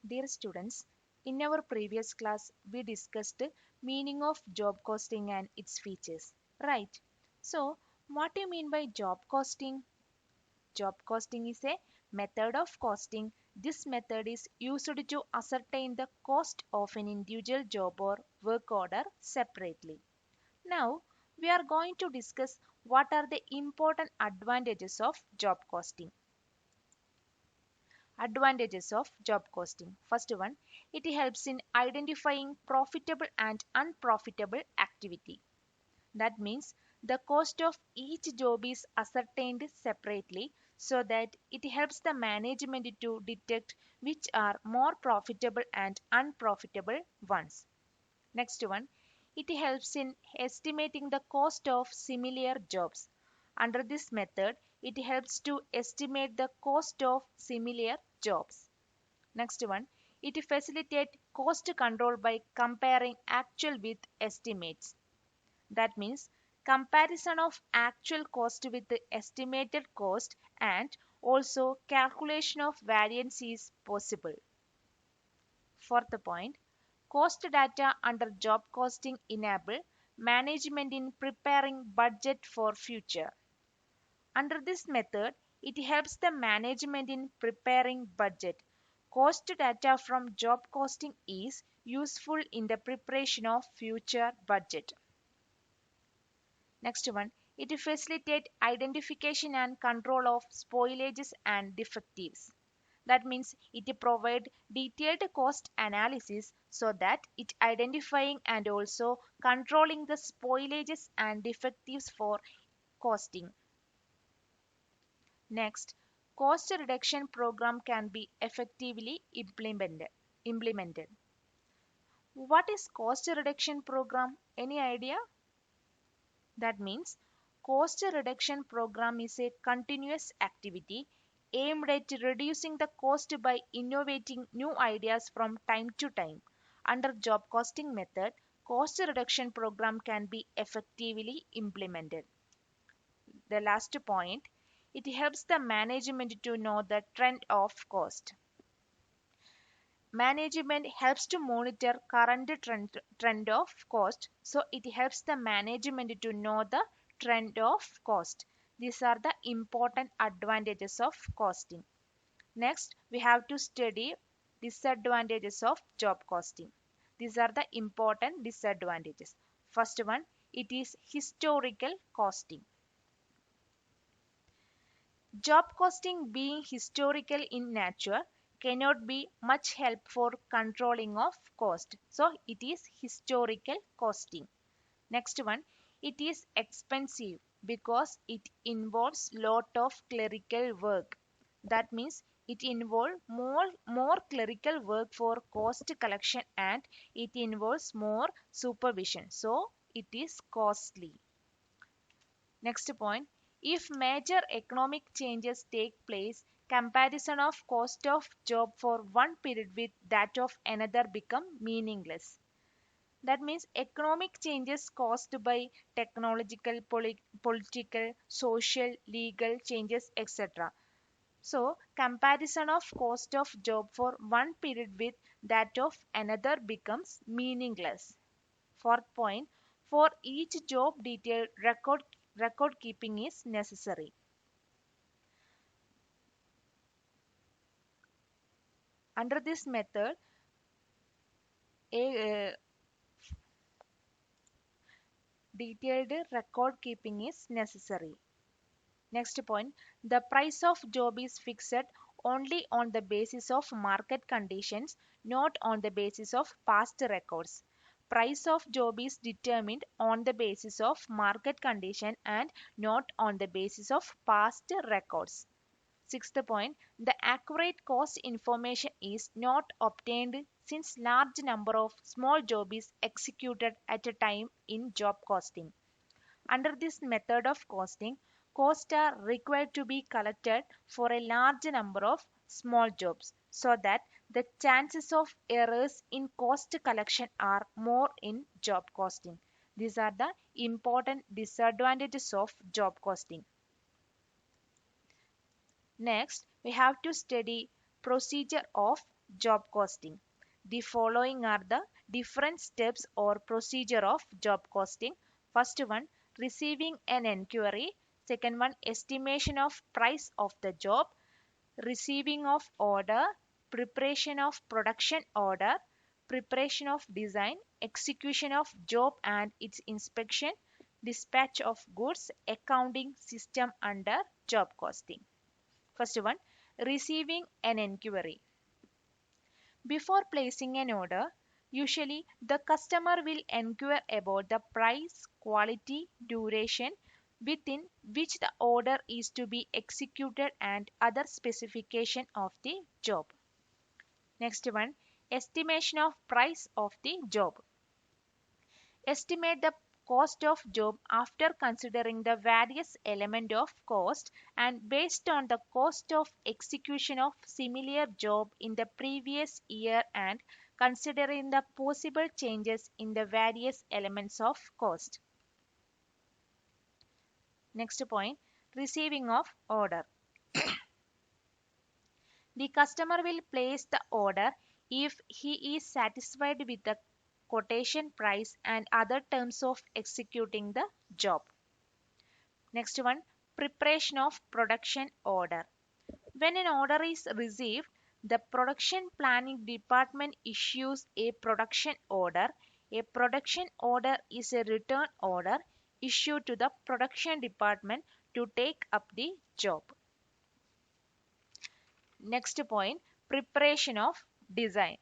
Dear students, in our previous class we discussed meaning of job costing and its features, right? So, what do you mean by job costing? Job costing is a method of costing. This method is used to ascertain the cost of an individual job or work order separately. Now, we are going to discuss what are the important advantages of job costing. Advantages of job costing. First one, it helps in identifying profitable and unprofitable activity. That means the cost of each job is ascertained separately so that it helps the management to detect which are more profitable and unprofitable ones. Next one, it helps in estimating the cost of similar jobs. Under this method, it helps to estimate the cost of similar jobs. Next one, it facilitates cost control by comparing actual with estimates. That means comparison of actual cost with the estimated cost and also calculation of variance is possible. Fourth point, cost data under job costing enable management in preparing budget for future. Under this method, it helps the management in preparing budget. Cost data from job costing is useful in the preparation of future budget. Next one, it facilitates identification and control of spoilages and defectives. That means it provides detailed cost analysis so that it identifying and also controlling the spoilages and defectives for costing. Next, cost reduction program can be effectively implemented. What is cost reduction program? Any idea? That means cost reduction program is a continuous activity aimed at reducing the cost by innovating new ideas from time to time. Under job costing method, cost reduction program can be effectively implemented. The last point, it helps the management to know the trend of cost. Management helps to monitor current trend of cost, so it helps the management to know the trend of cost. These are the important advantages of costing. Next, we have to study disadvantages of job costing. These are the important disadvantages. First one, it is historical costing. Job costing being historical in nature cannot be much help for controlling of cost. So it is historical costing. Next one, it is expensive because it involves lot of clerical work. That means it involves more clerical work for cost collection and it involves more supervision. So it is costly. Next point, if major economic changes take place, comparison of cost of job for one period with that of another become meaningless. That means economic changes caused by technological, political, social, legal changes, etc. So, comparison of cost of job for one period with that of another becomes meaningless. Fourth point, for each job detailed record keeping is necessary. Under this method, a detailed record keeping is necessary. Next point, the price of job is fixed only on the basis of market conditions, not on the basis of past records. Price of job is determined on the basis of market condition and not on the basis of past records. Sixth point, the accurate cost information is not obtained since large number of small job is executed at a time in job costing. Under this method of costing, costs are required to be collected for a large number of small jobs so that the chances of errors in cost collection are more in job costing. These are the important disadvantages of job costing. Next, we have to study procedure of job costing. The following are the different steps or procedure of job costing. First one, receiving an enquiry. Second one, estimation of price of the job. Receiving of order, preparation of production order, preparation of design, execution of job and its inspection, dispatch of goods, accounting system under job costing. First one, receiving an enquiry. Before placing an order, usually the customer will inquire about the price, quality, duration within which the order is to be executed and other specification of the job. Next one, estimation of price of the job. Estimate the cost of job after considering the various element of cost and based on the cost of execution of similar job in the previous year and considering the possible changes in the various elements of cost. Next point, receiving of order. The customer will place the order if he is satisfied with the quotation price and other terms of executing the job. Next one, preparation of production order. When an order is received, the production planning department issues a production order. A production order is a return order issued to the production department to take up the job. Next point, preparation of design.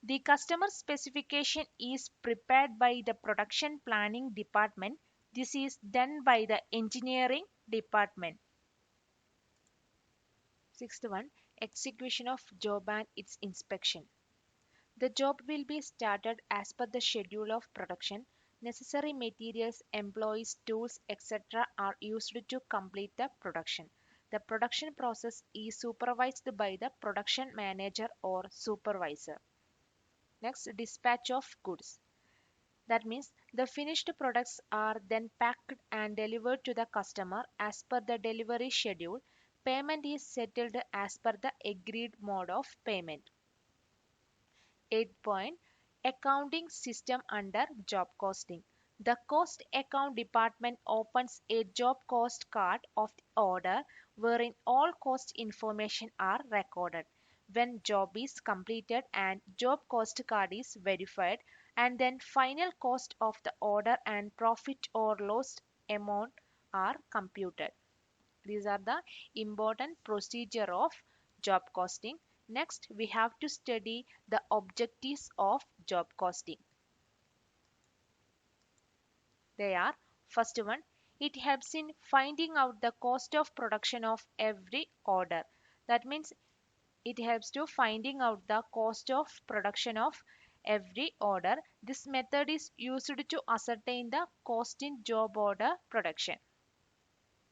The customer specification is prepared by the production planning department. This is done by the engineering department. Sixth one, execution of job and its inspection. The job will be started as per the schedule of production. Necessary materials, employees, tools, etc. are used to complete the production. The production process is supervised by the production manager or supervisor. Next, dispatch of goods. That means the finished products are then packed and delivered to the customer as per the delivery schedule. Payment is settled as per the agreed mode of payment. 8 point, accounting system under job costing. The cost account department opens a job cost card of the order wherein all cost information are recorded. When job is completed and job cost card is verified, and then final cost of the order and profit or loss amount are computed. These are the important procedure of job costing. Next, we have to study the objectives of job costing. They are, first one, it helps in finding out the cost of production of every order. That means it helps to finding out the cost of production of every order. This method is used to ascertain the cost in job order production.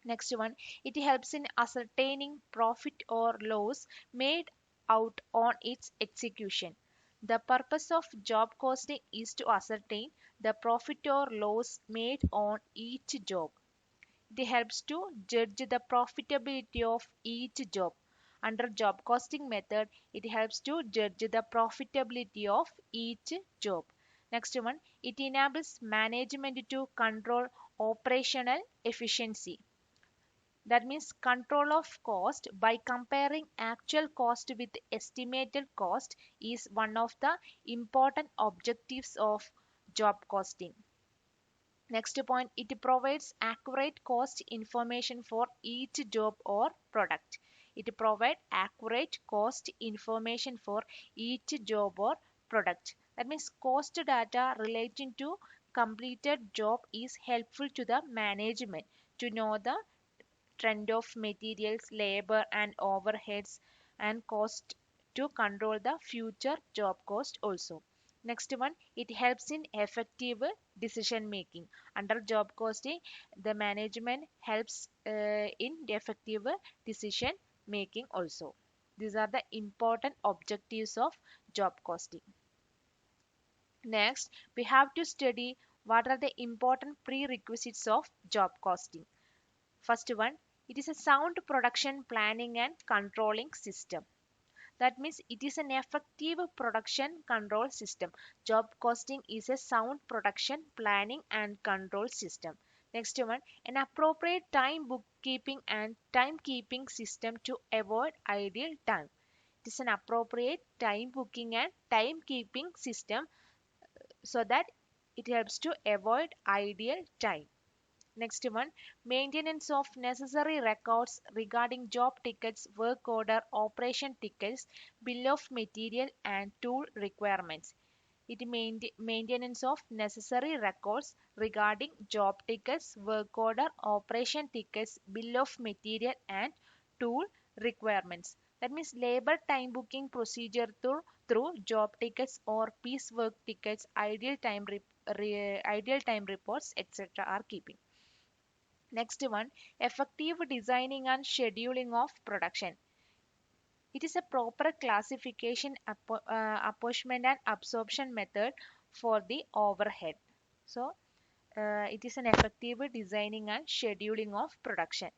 Next one, it helps in ascertaining profit or loss made out on its execution. The purpose of job costing is to ascertain the profit or loss made on each job. It helps to judge the profitability of each job. Under job costing method, it helps to judge the profitability of each job. Next one, it enables management to control operational efficiency. That means control of cost by comparing actual cost with estimated cost is one of the important objectives of job costing. Next point, it provides accurate cost information for each job or product. It provides accurate cost information for each job or product. That means cost data relating to completed job is helpful to the management to know the trend of materials, labor and overheads and cost to control the future job cost also. Next one, it helps in effective decision making. Under job costing, the management helps in effective decision making also. These are the important objectives of job costing. Next, we have to study what are the important prerequisites of job costing. First one, it is a sound production planning and controlling system. That means it is an effective production control system. Job costing is a sound production planning and control system. Next one, an appropriate time bookkeeping and timekeeping system to avoid idle time. It is an appropriate time booking and timekeeping system so that it helps to avoid idle time. Next one, maintenance of necessary records regarding job tickets, work order, operation tickets, bill of material and tool requirements. It maintenance of necessary records regarding job tickets, work order, operation tickets, bill of material and tool requirements. That means labor time booking procedure through job tickets or piecework tickets, ideal time reports, etc. are keeping. Next one, effective designing and scheduling of production. It is a proper classification, apportionment and absorption method for the overhead. So, it is an effective designing and scheduling of production.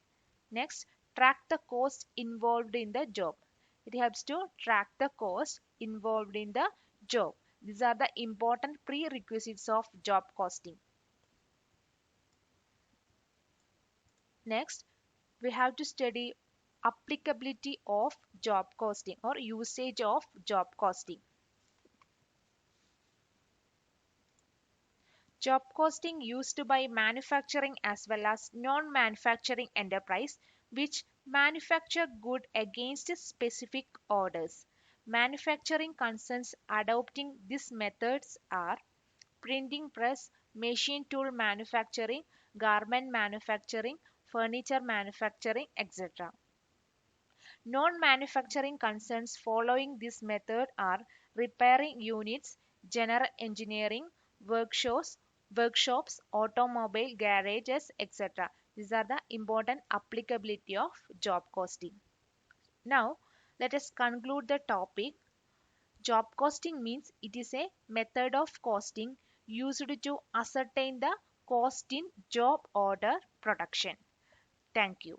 Next, track the cost involved in the job. It helps to track the cost involved in the job. These are the important prerequisites of job costing. Next, we have to study applicability of job costing or usage of job costing. Job costing used by manufacturing as well as non-manufacturing enterprise which manufacture good against specific orders. Manufacturing concerns adopting these methods are printing press, machine tool manufacturing, garment manufacturing, furniture manufacturing, etc. Non-manufacturing concerns following this method are repairing units, general engineering, workshops, automobile garages, etc. These are the important applicability of job costing. Now, let us conclude the topic. Job costing means it is a method of costing used to ascertain the cost in job order production. Thank you.